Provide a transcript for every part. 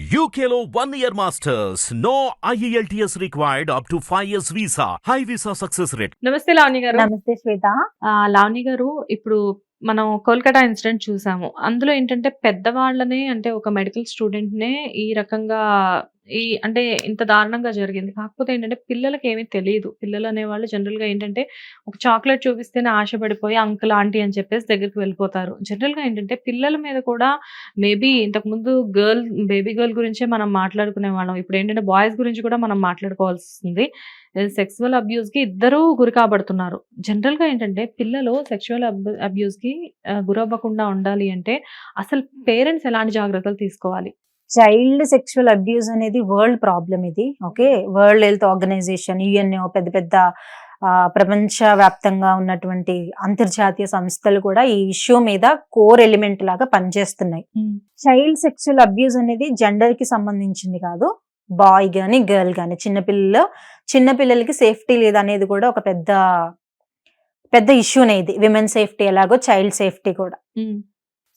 UKLO 1 year masters. No IELTS required up to 5 years visa. High visa success rate. నమస్తే లావణి గారు. నమస్తే శ్వేత. లావణి గారు, ఇప్పుడు మనం కోల్కతా ఇన్సిడెంట్ చూసాము. అందులో ఏంటంటే పెద్దవాళ్ళనే, అంటే ఒక మెడికల్ స్టూడెంట్‌నే ఈ రకంగా అంటే ఇంత దారుణంగా జరిగింది. కాకపోతే ఏంటంటే పిల్లలకి ఏమీ తెలీదు. పిల్లలు అనేవాళ్ళు జనరల్‌గా ఏంటంటే ఒక చాక్లెట్ చూపిస్తేనే ఆశపడిపోయి అంకుల్, ఆంటీ అని చెప్పేసి దగ్గరికి వెళ్ళిపోతారు. జనరల్‌గా ఏంటంటే పిల్లల మీద కూడా మేబీ ఇంతకుముందు బేబీ గర్ల్ గురించే మనం మాట్లాడుకునేవాళ్ళం. ఇప్పుడు ఏంటంటే బాయ్స్ గురించి కూడా మనం మాట్లాడుకోవాల్సింది. సెక్సువల్ అబ్యూస్‌కి ఇద్దరూ గురి కాబడుతున్నారు. జనరల్‌గా ఏంటంటే పిల్లలు సెక్సువల్ అబ్యూస్‌కి గురవ్వకుండా ఉండాలి అంటే అసలు పేరెంట్స్ ఎలాంటి జాగ్రత్తలు తీసుకోవాలి? చైల్డ్ సెక్షువల్ అబ్యూస్ అనేది వరల్డ్ ప్రాబ్లం ఇది. Okay, world health organisation, UNO, పెద్ద పెద్ద ప్రపంచ వ్యాప్తంగా ఉన్నటువంటి అంతర్జాతీయ సంస్థలు కూడా ఈ ఇష్యూ మీద కోర్ ఎలిమెంట్ లాగా పనిచేస్తున్నాయి. చైల్డ్ సెక్షువల్ అబ్యూస్ అనేది జెండర్ కి సంబంధించింది కాదు. బాయ్ గాని గర్ల్ గాని, చిన్నపిల్లలకి సేఫ్టీ లేదు అనేది కూడా ఒక పెద్ద ఇష్యూనే ఇది. విమెన్ సేఫ్టీ ఎలాగో చైల్డ్ సేఫ్టీ కూడా.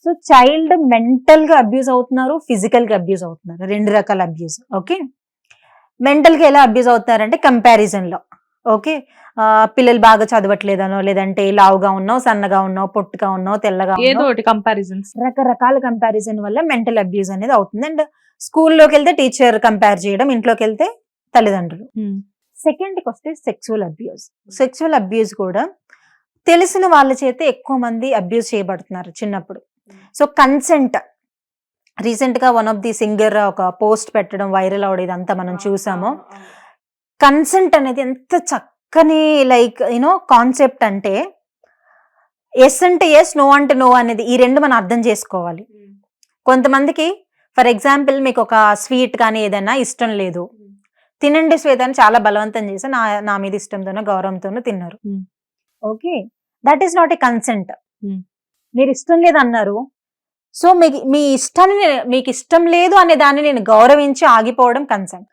సో చైల్డ్ మెంటల్ గా అబ్యూస్ అవుతున్నారు, ఫిజికల్ గా అబ్యూస్ అవుతున్నారు. రెండు రకాల అబ్యూస్. ఓకే, మెంటల్ గా ఎలా అబ్యూస్ అవుతున్నారంటే కంపారిజన్ లో. ఓకే, పిల్లలు బాగా చదవట్లేదనో, లేదంటే లావుగా ఉన్నావు, సన్నగా ఉన్నావు, పొట్టుగా ఉన్నావు, తెల్లగా ఏదో ఒకటి కంపారిజన్స్, రకరకాల కంపారిజన్ వల్ల మెంటల్ అబ్యూస్ అనేది అవుతుంది. అండ్ స్కూల్లోకి వెళ్తే టీచర్ కంపేర్ చేయడం, ఇంట్లోకి వెళ్తే తల్లిదండ్రులు. సెకండ్ కి వస్తే సెక్సువల్ అబ్యూస్. సెక్సువల్ అబ్యూస్ కూడా తెలిసిన వాళ్ళ చేత ఎక్కువ మంది అబ్యూస్ చేయబడుతున్నారు చిన్నప్పుడు. సో కన్సెంట్, రీసెంట్ గా వన్ ఆఫ్ ది సింగర్ ఒక పోస్ట్ పెట్టడం వైరల్ అవడం ఇదంతా మనం చూసాము. కన్సెంట్ అనేది ఎంత చక్కని కాన్సెప్ట్ అంటే, ఎస్ అంటే ఎస్, నో అంటే నో అనేది, ఈ రెండు మనం అర్థం చేసుకోవాలి. కొంతమందికి ఫర్ ఎగ్జాంపుల్ మీకు ఒక స్వీట్ కానీ ఏదైనా ఇష్టం లేదు, తినండి శ్వేత అని చాలా బలవంతం చేసి నా మీద ఇష్టంతోనో గౌరవంతోనో తిన్నారు. Okay, that is not a consent. మీరు ఇష్టం లేదు అన్నారు, సో మీ ఇష్టాన్ని, మీకు ఇష్టం లేదు అనే దాన్ని నేను గౌరవించి ఆగిపోవడం కన్సెంట్.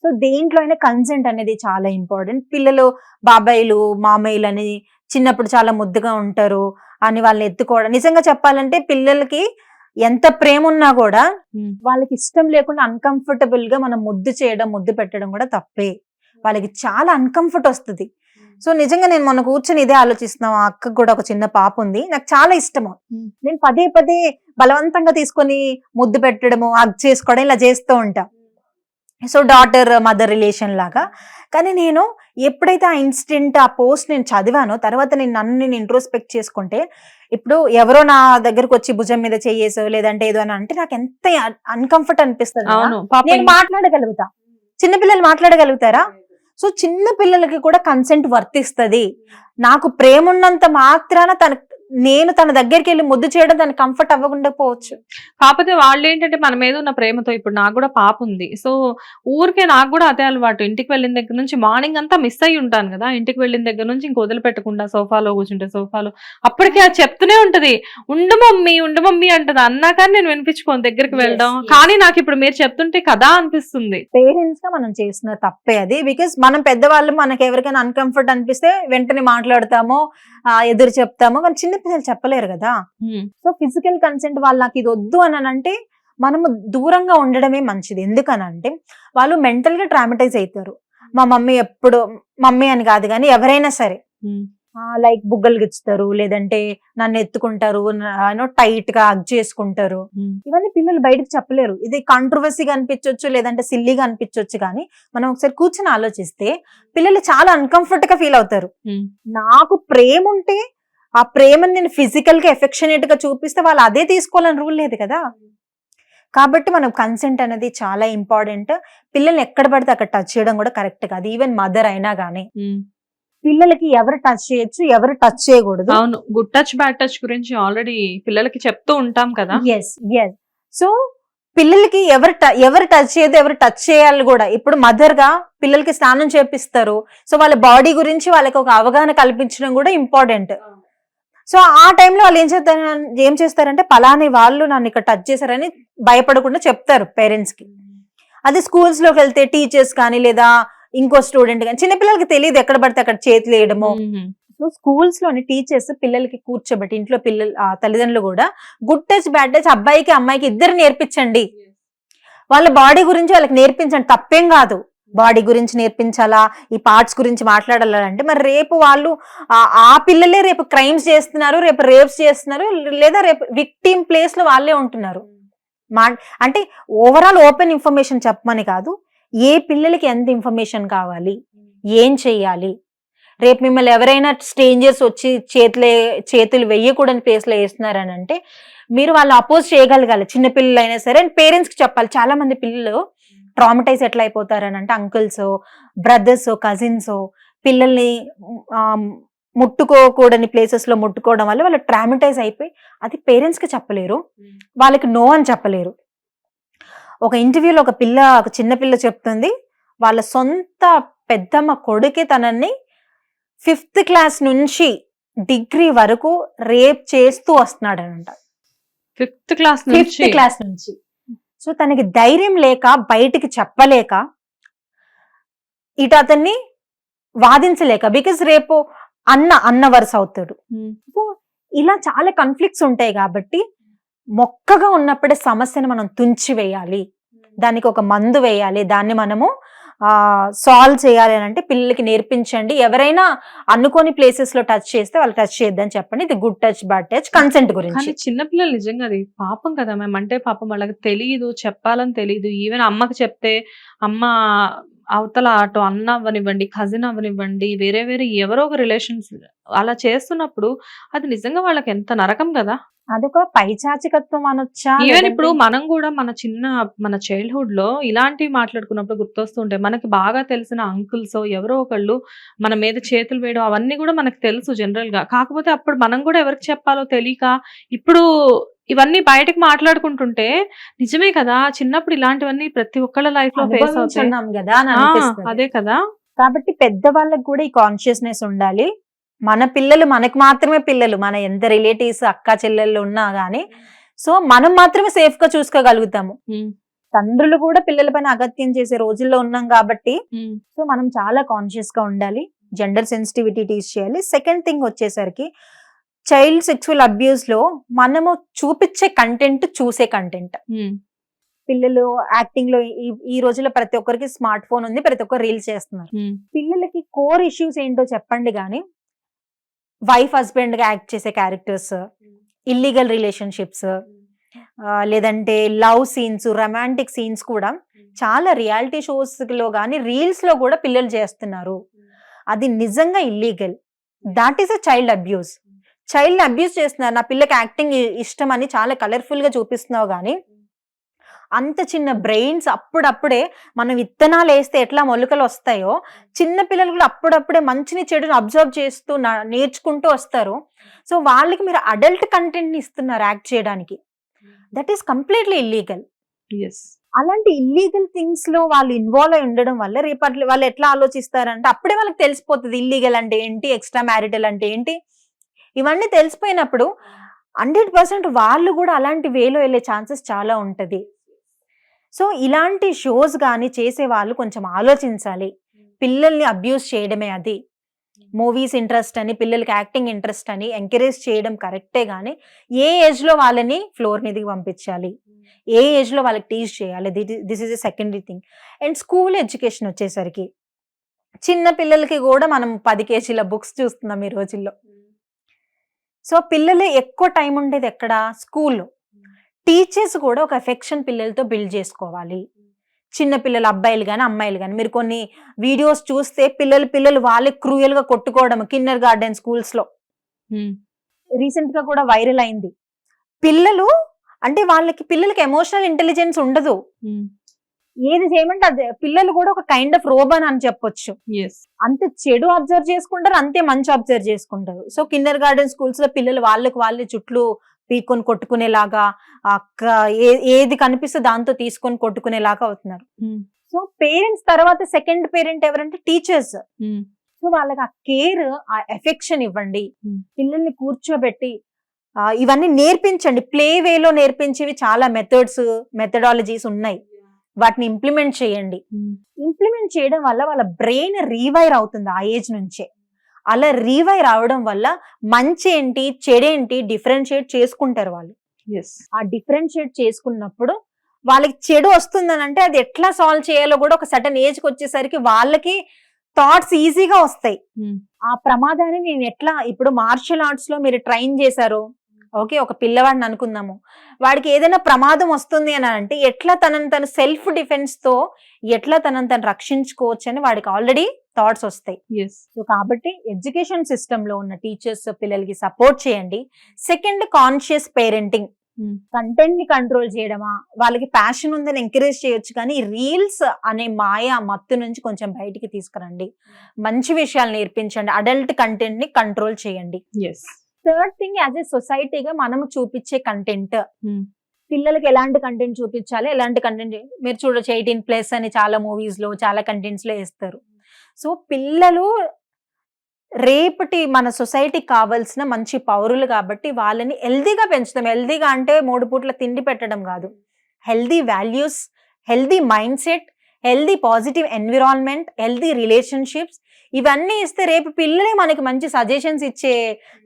సో దేంట్లో అయినా కన్సెంట్ అనేది చాలా ఇంపార్టెంట్. పిల్లలు బాబాయిలు, మామయ్యలు అని చిన్నప్పుడు చాలా ముద్దుగా ఉంటారు అని వాళ్ళని ఎత్తుకోవడం. నిజంగా చెప్పాలంటే పిల్లలకి ఎంత ప్రేమ ఉన్నా కూడా వాళ్ళకి ఇష్టం లేకుండా అన్కంఫర్టబుల్ గా మనం ముద్దు చేయడం, ముద్దు పెట్టడం కూడా తప్పే. వాళ్ళకి చాలా అన్కంఫర్ట్ వస్తుంది. సో నిజంగా నేను మొన్న కూర్చొని ఇదే ఆలోచిస్తున్నాను. ఆ అక్కకు కూడా ఒక చిన్న పాప ఉంది, నాకు చాలా ఇష్టము. నేను పదే పదే బలవంతంగా తీసుకొని ముద్దు పెట్టడము, హగ్ చేసుకోవడం ఇలా చేస్తూ ఉంటా. సో డాటర్ మదర్ రిలేషన్ లాగా. కానీ నేను ఎప్పుడైతే ఆ ఇన్సిడెంట్, ఆ పోస్ట్ నేను చదివానో తర్వాత నేను ఇంట్రోస్పెక్ట్ చేసుకుంటే, ఇప్పుడు ఎవరో నా దగ్గరకు వచ్చి భుజం మీద చేయేసో లేదంటే ఏదో అని అంటే నాకు ఎంత అన్కంఫర్ట్ అనిపిస్తుంది. నేను మాట్లాడగలుగుతా, చిన్నపిల్లలు మాట్లాడగలుగుతారా? సో చిన్న పిల్లలకి కూడా కన్సెంట్ వర్తిస్తుంది. నాకు ప్రేమ ఉన్నంత మాత్రాన నేను తన దగ్గరికి వెళ్ళి ముద్దు చేయడం దానికి కంఫర్ట్ అవ్వకుండా పోవచ్చు. కాకపోతే వాళ్ళు ఏంటంటే మన మీద ఉన్న ప్రేమతో, ఇప్పుడు నాకు కూడా పాప ఉంది, సో ఊరికే నాకు కూడా అదే అలవాటు. ఇంటికి వెళ్ళిన దగ్గర నుంచి మార్నింగ్ అంతా మిస్ అయ్యి ఉంటాను కదా, ఇంటికి వెళ్ళిన దగ్గర నుంచి ఇంక వదిలిపెట్టకుండా సోఫాలో కూర్చుంటే సోఫాలో అప్పటికే అది చెప్తూనే ఉంటది, ఉండు మమ్మీ అంటది. అన్నా కానీ నేను వినిపించుకోను దగ్గరికి వెళ్ళడం. కానీ నాకు ఇప్పుడు మీరు చెప్తుంటే కదా అనిపిస్తుంది. పేరెంట్స్ గా మనం చేసిన తప్పే అది. బికాస్ మనం పెద్దవాళ్ళు, మనకి ఎవరికైనా అన్కంఫర్ట్ అనిపిస్తే వెంటనే మాట్లాడతామో ఎదురు చెప్తామో, కానీ చిన్న పిల్లలు చెప్పలేరు కదా. సో ఫిజికల్ కన్సెంట్, వాళ్ళు నాకు ఇది వద్దు అని అంటే మనము దూరంగా ఉండడమే మంచిది. ఎందుకనంటే వాళ్ళు మెంటల్ గా ట్రామటైజ్ అవుతారు. మా మమ్మీ ఎప్పుడు, మమ్మీ అని కాదు కానీ ఎవరైనా సరే లైక్ బుగ్గలు గిచ్చుతారు, లేదంటే నన్ను ఎత్తుకుంటారు, టైట్ గా హగ్ చేసుకుంటారు. ఇవన్నీ పిల్లలు బయటకు చెప్పలేరు. ఇది కాంట్రవర్సీగా అనిపించవచ్చు, లేదంటే సిల్లీగా అనిపించవచ్చు, కానీ మనం ఒకసారి కూర్చొని ఆలోచిస్తే పిల్లలు చాలా అన్కంఫర్ట్ గా ఫీల్ అవుతారు. నాకు ప్రేమ ఉంటే ఆ ప్రేమని నేను ఫిజికల్ గా ఎఫెక్షనేట్ గా చూపిస్తే వాళ్ళు అదే తీసుకోవాలని రూల్ లేదు కదా. కాబట్టి మనం కన్సెంట్ అనేది చాలా ఇంపార్టెంట్. పిల్లల్ని ఎక్కడ పడితే అక్కడ టచ్ చేయడం కూడా కరెక్ట్ కాదు. ఈవెన్ మదర్ అయినా గానీ పిల్లలకి ఎవరు టచ్ చేయొచ్చు, ఎవరు టచ్ చేయకూడదు. అవును, గుడ్ టచ్ బ్యాడ్ టచ్ గురించి ఆల్రెడీ పిల్లలకి చెప్తూ ఉంటాం కదా. ఎస్. సో పిల్లలకి ఎవరు టచ్ చేయదు, ఎవరు టచ్ చేయాలి కూడా. ఇప్పుడు మదర్ గా పిల్లలకి స్నానం చేపిస్తారు. సో వాళ్ళ బాడీ గురించి వాళ్ళకి ఒక అవగాహన కల్పించడం కూడా ఇంపార్టెంట్. సో ఆ టైంలో వాళ్ళు ఏం చేస్తారంటే పలాని వాళ్ళు నన్ను ఇక్కడ టచ్ చేశారని భయపడకుండా చెప్తారు పేరెంట్స్ కి. అది స్కూల్స్ లోకి వెళ్తే టీచర్స్ కానీ లేదా ఇంకో స్టూడెంట్ కానీ, చిన్నపిల్లలకి తెలియదు ఎక్కడ పడితే అక్కడ చేతులు వేయడము. సో స్కూల్స్ లోని టీచర్స్ పిల్లలకి కూర్చోబెట్టి, ఇంట్లో తల్లిదండ్రులు కూడా గుడ్ టచ్ బ్యాడ్ టచ్ అబ్బాయికి అమ్మాయికి ఇద్దరు నేర్పించండి. వాళ్ళ బాడీ గురించి వాళ్ళకి నేర్పించండి, తప్పేం కాదు. బాడీ గురించి నేర్పించాలా, ఈ పార్ట్స్ గురించి మాట్లాడాలా అంటే మరి రేపు వాళ్ళు ఆ పిల్లలే రేపు క్రైమ్స్ చేస్తున్నారు, రేపు రేప్స్ చేస్తున్నారు, లేదా రేపు విక్టిమ్ ప్లేస్ లో వాళ్ళే ఉంటున్నారు. అంటే ఓవరాల్ ఓపెన్ ఇన్ఫర్మేషన్ చెప్పమని కాదు, ఏ పిల్లలకి ఎంత ఇన్ఫర్మేషన్ కావాలి, ఏం చెయ్యాలి. రేపు మిమ్మల్ని ఎవరైనా స్ట్రేంజర్స్ వచ్చి చేతులు వెయ్యకూడని ప్లేస్ లో వేస్తున్నారని అంటే మీరు వాళ్ళు అపోజ్ చేయగలగాలి. చిన్నపిల్లలు అయినా సరే పేరెంట్స్ కి చెప్పాలి. చాలా మంది పిల్లలు ట్రామటైజ్ ఎట్లా అయిపోతారని అంటే అంకుల్స్, బ్రదర్స్, కజిన్స్ పిల్లల్ని ముట్టుకోకూడని ప్లేసెస్ లో ముట్టుకోవడం వల్ల వాళ్ళు ట్రామటైజ్ అయిపోయి అది పేరెంట్స్ కి చెప్పలేరు, వాళ్ళకి నో అని చెప్పలేరు. ఒక ఇంటర్వ్యూలో ఒక చిన్న పిల్ల చెప్తుంది, వాళ్ళ సొంత పెద్దమ్మ కొడుకే తనని 5th క్లాస్ నుంచి డిగ్రీ వరకు రేప్ చేస్తూ వస్తున్నాడనంట. 5th క్లాస్ నుంచి. సో తనకి ధైర్యం లేక బయటికి చెప్పలేక ఇటు అతన్ని వాదించలేక, బికాజ్ రేపు అన్న వరుస అవుతాడు. సో ఇలా చాలా కాన్ఫ్లిక్ట్స్ ఉంటాయి కాబట్టి మొక్కగా ఉన్నప్పుడే సమస్యను మనం తుంచి వేయాలి, దానికి ఒక మందు వేయాలి, దాన్ని మనము సాల్వ్ చేయాలి అని అంటే పిల్లలకి నేర్పించండి. ఎవరైనా అనుకోని ప్లేసెస్ లో టచ్ చేస్తే వాళ్ళు టచ్ చేయొద్దని చెప్పండి. ఇది good touch, bad touch, consent గురించి. చిన్నపిల్లలు నిజంగా అది పాపం కదా మ్యామ్. అంటే పాపం వాళ్ళకి తెలియదు, చెప్పాలని తెలియదు. ఈవెన్ అమ్మకి చెప్తే అమ్మ అవతల అటు అన్న అవ్వనివ్వండి, కజిన్ అవ్వనివ్వండి, వేరే ఎవరో ఒక రిలేషన్స్ అలా చేస్తున్నప్పుడు అది నిజంగా వాళ్ళకి ఎంత నరకం కదా. అదొక పైచాచికత్వం అనొచ్చా. ఈవెన్ ఇప్పుడు మనం కూడా మన చైల్డ్హుడ్ లో ఇలాంటివి మాట్లాడుకున్నప్పుడు గుర్తొస్తుంటాయి. మనకి బాగా తెలిసిన అంకుల్స్ ఎవరో ఒకళ్ళు మన మీద చేతులు వేయడం అవన్నీ కూడా మనకు తెలుసు జనరల్ గా. కాకపోతే అప్పుడు మనం కూడా ఎవరికి చెప్పాలో తెలియక ఇప్పుడు ఇవన్నీ బయటకు మాట్లాడుకుంటుంటే నిజమే కదా, చిన్నప్పుడు ఇలాంటివన్నీ ప్రతి ఒక్కళ్ళ లైఫ్ లో ఫేస్ అవుతాయి. అదే కదా. కాబట్టి పెద్దవాళ్ళకి కూడా ఈ కాన్షియస్నెస్ ఉండాలి. మన పిల్లలు మనకు మాత్రమే పిల్లలు, మన ఎంత రిలేటివ్స్ అక్క చెల్లెళ్ళు ఉన్నా గానీ సో మనం మాత్రమే సేఫ్ గా చూసుకోగలుగుతాము. తండ్రులు కూడా పిల్లల పైన అగత్యం చేసే రోజుల్లో ఉన్నాం కాబట్టి సో మనం చాలా కాన్షియస్ గా ఉండాలి, జెండర్ సెన్సిటివిటీ టీచ్ చేయాలి. సెకండ్ థింగ్ వచ్చేసరికి చైల్డ్ సెక్సువల్ అబ్యూస్ లో మనము చూపించే కంటెంట్, చూసే కంటెంట్. పిల్లలు యాక్టింగ్ లో ఈ రోజుల్లో ప్రతి ఒక్కరికి స్మార్ట్ ఫోన్ ఉంది, ప్రతి ఒక్కరు రీల్స్ చేస్తున్నారు. పిల్లలకి కోర్ ఇష్యూస్ ఏంటో చెప్పండి గానీ వైఫ్ హస్బెండ్ గా యాక్ట్ చేసే క్యారెక్టర్స్, ఇల్లీగల్ రిలేషన్షిప్స్, లేదంటే లవ్ సీన్స్, రొమాంటిక్ సీన్స్ కూడా చాలా రియాలిటీ షోస్ లో గానీ రీల్స్ లో కూడా పిల్లలు చేస్తున్నారు. అది నిజంగా illegal. That is a child abuse. Child abuse చేస్తున్నారు. నా పిల్లకి యాక్టింగ్ ఇష్టం అని చాలా కలర్ఫుల్ గా చూపిస్తున్నావు గానీ అంత చిన్న బ్రెయిన్స్ అప్పుడప్పుడే మనం విత్తనాలు వేస్తే ఎట్లా మొలకలు వస్తాయో చిన్న పిల్లలు కూడా అప్పుడప్పుడే మంచిని చెడుని అబ్జర్వ్ చేస్తూ నేర్చుకుంటూ వస్తారు. సో వాళ్ళకి మీరు అడల్ట్ కంటెంట్ ని ఇస్తున్నారు యాక్ట్ చేయడానికి. That is completely illegal. అలాంటి ఇల్లీగల్ థింగ్స్ లో వాళ్ళు ఇన్వాల్వ్ అయి ఉండడం వల్ల రేపటి వాళ్ళు ఎట్లా ఆలోచిస్తారంటే అప్పుడే వాళ్ళకి తెలిసిపోతుంది ఇల్లీగల్ అంటే ఏంటి, ఎక్స్ట్రా మ్యారిటల్ అంటే ఏంటి. ఇవన్నీ తెలిసిపోయినప్పుడు 100% వాళ్ళు కూడా అలాంటి వేలో వెళ్ళే ఛాన్సెస్ చాలా ఉంటది. సో ఇలాంటి షోస్ కానీ చేసే వాళ్ళు కొంచెం ఆలోచించాలి. పిల్లల్ని అబ్యూస్ చేయడమే అది. మూవీస్ ఇంట్రెస్ట్ అని, పిల్లలకి యాక్టింగ్ ఇంట్రెస్ట్ అని ఎంకరేజ్ చేయడం కరెక్టే కానీ ఏ ఏజ్ లో వాళ్ళని ఫ్లోర్ మీదకి పంపించాలి, ఏ ఏజ్ లో వాళ్ళకి టీచ్ చేయాలి, this is a secondary thing. And school education వచ్చేసరికి చిన్న పిల్లలకి కూడా మనం 10 kg బుక్స్ చూస్తున్నాం ఈ రోజుల్లో. సో పిల్లలు ఎక్కువ టైం ఉండేది ఎక్కడ, స్కూల్లో. టీచర్స్ కూడా ఒక ఎఫెక్షన్ పిల్లలతో బిల్డ్ చేసుకోవాలి. చిన్న పిల్లలు అబ్బాయిలు కానీ అమ్మాయిలు కానీ మీరు కొన్ని వీడియోస్ చూస్తే పిల్లలు వాళ్ళే క్రూయల్ గా కొట్టుకోవడం కిండర్ గార్డెన్ స్కూల్స్ లో రీసెంట్ గా కూడా వైరల్ అయింది. పిల్లలకి ఎమోషనల్ ఇంటెలిజెన్స్ ఉండదు. ఏది చేయమంటే అదే పిల్లలు కూడా ఒక కైండ్ ఆఫ్ రోబన్ అని చెప్పొచ్చు. అంత చెడు అబ్జర్వ్ చేసుకుంటారు, అంతే మంచి అబ్జర్వ్ చేసుకుంటారు. సో కిండర్ గార్డెన్ స్కూల్స్ లో పిల్లలు వాళ్ళే చుట్లు పీక్కొని కొట్టుకునేలాగా, ఏది కనిపిస్తే దాంతో తీసుకొని కొట్టుకునేలాగా అవుతున్నారు. సో పేరెంట్స్ తర్వాత సెకండ్ పేరెంట్ ఎవరంటే టీచర్స్. సో వాళ్ళకి ఆ కేర్, ఆ ఎఫెక్షన్ ఇవ్వండి. పిల్లల్ని కూర్చోబెట్టి ఇవన్నీ నేర్పించండి. ప్లే వేలో నేర్పించేవి చాలా మెథడాలజీస్ ఉన్నాయి. వాటిని ఇంప్లిమెంట్ చేయండి. ఇంప్లిమెంట్ చేయడం వల్ల వాళ్ళ బ్రెయిన్ రీవైర్ అవుతుంది ఆ ఏజ్ నుంచే. అలా రీవైర్ అవడం వల్ల మంచి ఏంటి చెడేంటి డిఫరెన్షియేట్ చేసుకుంటారు వాళ్ళు. ఆ డిఫరెన్షియేట్ చేసుకున్నప్పుడు వాళ్ళకి చెడు వస్తుందని అంటే అది ఎట్లా సాల్వ్ చేయాలో కూడా ఒక సర్టన్ ఏజ్కి వచ్చేసరికి వాళ్ళకి థాట్స్ ఈజీగా వస్తాయి. ఆ ప్రమాదాన్ని నేను ఎట్లా, ఇప్పుడు మార్షల్ ఆర్ట్స్ లో మీరు ట్రైన్ చేశారు, ఓకే, ఒక పిల్లవాడిని అనుకుందాము, వాడికి ఏదైనా ప్రమాదం వస్తుంది అని అంటే ఎట్లా తనని తను సెల్ఫ్ డిఫెన్స్ తో ఎట్లా తనని తను రక్షించుకోవచ్చు అని వాడికి ఆల్రెడీ థాట్స్ వస్తాయి. సో కాబట్టి ఎడ్యుకేషన్ సిస్టమ్ లో ఉన్న టీచర్స్ పిల్లలకి సపోర్ట్ చేయండి. Second, conscious parenting. కంటెంట్ ని కంట్రోల్ చేయడమా, వాళ్ళకి ప్యాషన్ ఉందని ఎంకరేజ్ చేయొచ్చు, కానీ రీల్స్ అనే మాయా మత్తు నుంచి కొంచెం బయటికి తీసుకురండి. మంచి విషయాలు నేర్పించండి. అడల్ట్ కంటెంట్ ని కంట్రోల్ చేయండి. థర్డ్ థింగ్, యాజ్ ఎ సొసైటీగా మనము చూపించే కంటెంట్, పిల్లలకి ఎలాంటి కంటెంట్ చూపించాలి, ఎలాంటి కంటెంట్ మీరు చూడొచ్చు 18+ అని చాలా మూవీస్ లో చాలా కంటెంట్స్ లో వేస్తారు. సో పిల్లలు రేపటి మన సొసైటీకి కావాల్సిన మంచి పౌరులు కాబట్టి వాళ్ళని హెల్దీగా పెంచుతాం. హెల్దీగా అంటే 3 పూట్ల తిండి పెట్టడం కాదు, healthy values, healthy mind set, healthy positive environment, healthy relationships, ఇవన్నీ ఇస్తే రేపు పిల్లలే మనకి మంచి సజెషన్స్ ఇచ్చే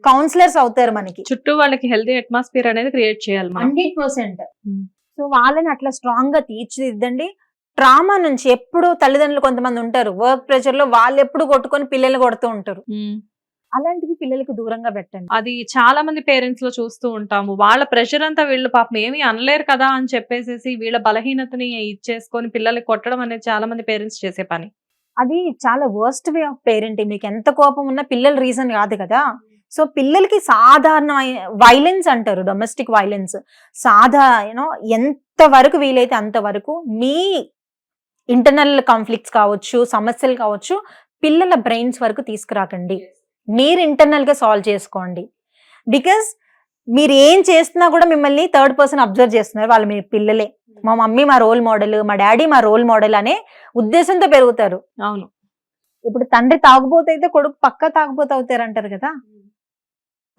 కౌన్సిలర్స్ అవుతారు. మనకి చుట్టూ వాళ్ళకి హెల్దీ అట్మాస్ఫియర్ అనేది క్రియేట్ చేయాలి 100%. సో వాళ్ళని అట్లా స్ట్రాంగ్ గా తీర్చిదిద్దండి. ట్రామా నుంచి ఎప్పుడు తల్లిదండ్రులు కొంతమంది ఉంటారు, వర్క్ ప్రెషర్ లో వాళ్ళు ఎప్పుడు కొట్టుకొని పిల్లల్ని కొడుతూ ఉంటారు. అలాంటివి పిల్లలకి దూరంగా పెట్టండి. అది చాలా మంది పేరెంట్స్ లో చూస్తూ ఉంటాము. వాళ్ళ ప్రెషర్ అంతా వీళ్ళు పాపం ఏమీ అనలేరు కదా అని చెప్పేసి వీళ్ళ బలహీనతని ఇచ్చేసుకొని పిల్లల్ని కొట్టడం అనేది చాలా మంది పేరెంట్స్ చేసే పని. అది చాలా వర్స్ట్ వే ఆఫ్ పేరెంటింగ్. మీకు ఎంత కోపం ఉన్నా పిల్లల రీజన్ కాదు కదా. సో పిల్లలకి సాధారణమైన వైలెన్స్ అంటారు, డొమెస్టిక్ వైలెన్స్, ఎంత వరకు వీలైతే అంతవరకు మీ ఇంటర్నల్ కాన్ఫ్లిక్ట్స్ కావచ్చు, సమస్యలు కావచ్చు, పిల్లల బ్రెయిన్స్ వరకు తీసుకురాకండి. మీరు ఇంటర్నల్ గా సాల్వ్ చేసుకోండి. బికాస్ మీరు ఏం చేస్తున్నా కూడా మిమ్మల్ని థర్డ్ పర్సన్ అబ్జర్వ్ చేస్తున్నారు. వాళ్ళు మీ పిల్లలే. మా మమ్మీ మా రోల్ మోడల్, మా డాడీ మా రోల్ మోడల్ అనే ఉద్దేశంతో పెరుగుతారు. అవును. ఇప్పుడు తండ్రి తాగుబోతు అయితే కొడుకు పక్కా తాగుబోతు అవుతారు అంటారు కదా.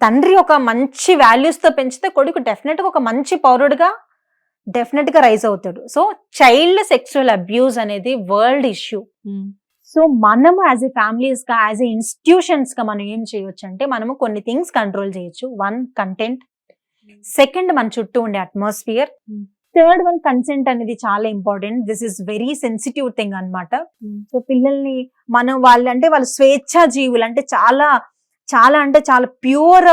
తండ్రి ఒక మంచి వాల్యూస్ తో పెంచితే కొడుకు డెఫినెట్ గా ఒక మంచి పౌరుడుగా డెఫినెట్ గా రైజ్ అవుతాడు. సో చైల్డ్ సెక్సువల్ అబ్యూస్ అనేది వరల్డ్ ఇష్యూ. సో మనము యాజ్ ఎ ఫ్యామిలీస్ గా, యాజ్ ఎ ఇన్స్టిట్యూషన్స్ గా మనం ఏం చేయొచ్చు అంటే మనము కొన్ని థింగ్స్ కంట్రోల్ చేయొచ్చు. 1, కంటెంట్. సెకండ్, మన చుట్టూ ఉండే అట్మాస్ఫియర్. థర్డ్ వన్, కన్సెంట్ అనేది చాలా important. This is very sensitive thing అన్నమాట. సో పిల్లల్ని మనం వాళ్ళ స్వేచ్ఛా జీవులు అంటే చాలా చాలా అంటే చాలా pure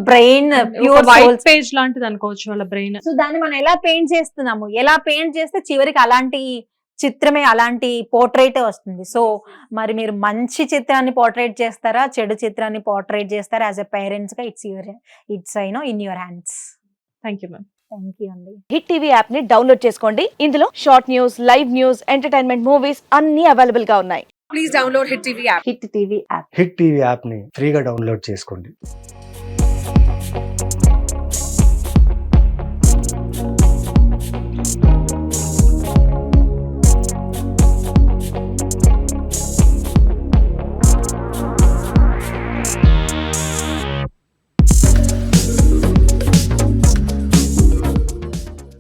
brain, pure white page లాంటిది అనుకోవచ్చు వాళ్ళ బ్రెయిన్. సో దాన్ని మనం ఎలా పెయింట్ చేస్తున్నాము, ఎలా పెయింట్ చేస్తే చివరికి అలాంటి చిత్రమే, అలాంటి పోర్ట్రైట్ వస్తుంది. సో మరి మీరు మంచి చిత్రాన్ని పోర్ట్రైట్ చేస్తారా, చెడు చిత్రాన్ని పోర్ట్రైట్ చేస్తారా? యాజ్ ఎ పేరెంట్స్ గా it's in your hands. Thank you ma'am. Thank you అండి. హిట్ టీవీ యాప్ ని డౌన్లోడ్ చేసుకోండి. ఇందులో short news, live news, entertainment movies అన్ని అవైలబుల్ గా ఉన్నాయి. Please download hit TV app. Hit TV app. Hit TV app ని ఫ్రీగా download చేసుకోండి.